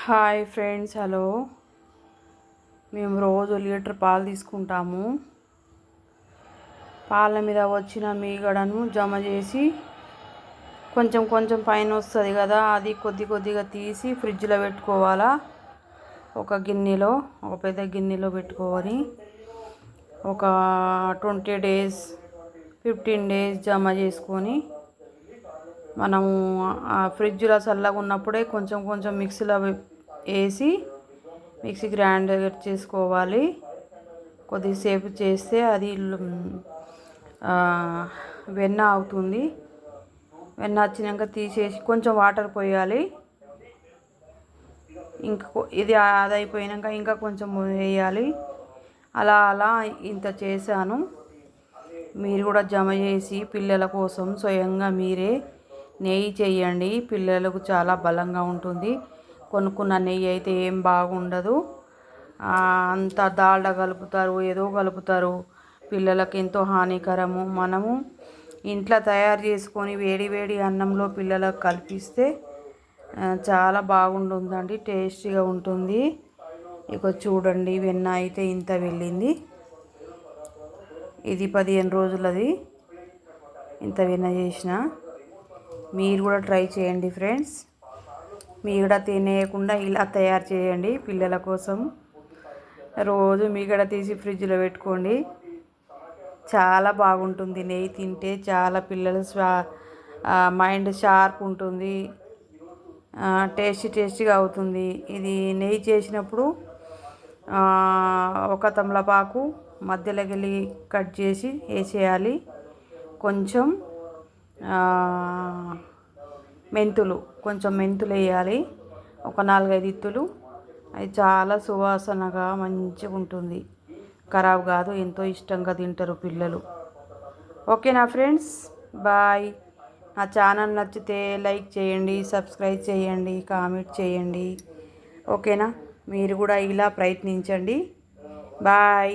Hi friends, hello. మేము రోజు litre పాలు తీసుకుంటాము. పాల మీద వచ్చిన మీగడను జమ చేసి కొంచెం కొంచెం పైన వస్తుంది కదా, అది కొద్ది కొద్దిగా తీసి ఫ్రిడ్జ్లో పెట్టుకోవాలా. ఒక గిన్నెలో, ఒక పెద్ద గిన్నెలో పెట్టుకొని ఒక 20 డేస్ 15 డేస్ జమ చేసుకొని మనము ఫ్రిడ్జ్లో చల్లగా ఉన్నప్పుడే కొంచెం కొంచెం మిక్సీలో వేసి మిక్సీ గ్రైండర్ చేసుకోవాలి. కొద్దిసేపు చేస్తే అది వెన్న అవుతుంది. వెన్న వచ్చినాక తీసేసి కొంచెం వాటర్ పోయాలి. ఇంకా ఇది అదైపోయాక ఇంకా కొంచెం వేయాలి. అలా అలా ఇంత చేశాను. మీరు కూడా జమ చేసి పిల్లల కోసం స్వయంగా మీరే నెయ్యి చేయండి. పిల్లలకు చాలా బలంగా ఉంటుంది. కొనుక్కున్న నెయ్యి అయితే ఏం బాగుండదు. అంత దాల్డా కలుపుతారు, ఏదో కలుపుతారు. పిల్లలకు ఎంతో హానికరము. మనము ఇంట్లో తయారు చేసుకొని వేడి వేడి అన్నంలో పిల్లలకు కల్పిస్తే చాలా బాగుంటుందండి, టేస్టీగా ఉంటుంది. ఇక చూడండి, వెన్న అయితే ఇంత వెళ్ళింది. ఇది 15 రోజులది. ఇంత వెన్న చేసిన. మీరు కూడా ట్రై చేయండి ఫ్రెండ్స్. మీగడ తినేయకుండా ఇలా తయారు చేయండి పిల్లల కోసం. రోజు మీగడ తీసి ఫ్రిడ్జ్లో పెట్టుకోండి. చాలా బాగుంటుంది. నెయ్యి తింటే చాలా పిల్లలు మైండ్ షార్ప్ ఉంటుంది, టేస్టీగా అవుతుంది. ఇది నెయ్యి చేసినప్పుడు ఒక తమలపాకు మధ్యలోకి వెళ్ళి కట్ చేసి వేసేయాలి. కొంచెం మెంతులు వేయాలి. ఒక 4-5 ఇత్తులు. అది చాలా సువాసనగా మంచిగా ఉంటుంది. ఖరాబ్ కాదు, ఎంతో ఇష్టంగా తింటారు పిల్లలు. ఓకేనా ఫ్రెండ్స్, బాయ్. నా ఛానల్ నచ్చితే లైక్ చేయండి, సబ్స్క్రైబ్ చేయండి, కామెంట్ చేయండి. ఓకేనా, మీరు కూడా ఇలా ప్రయత్నించండి. బాయ్.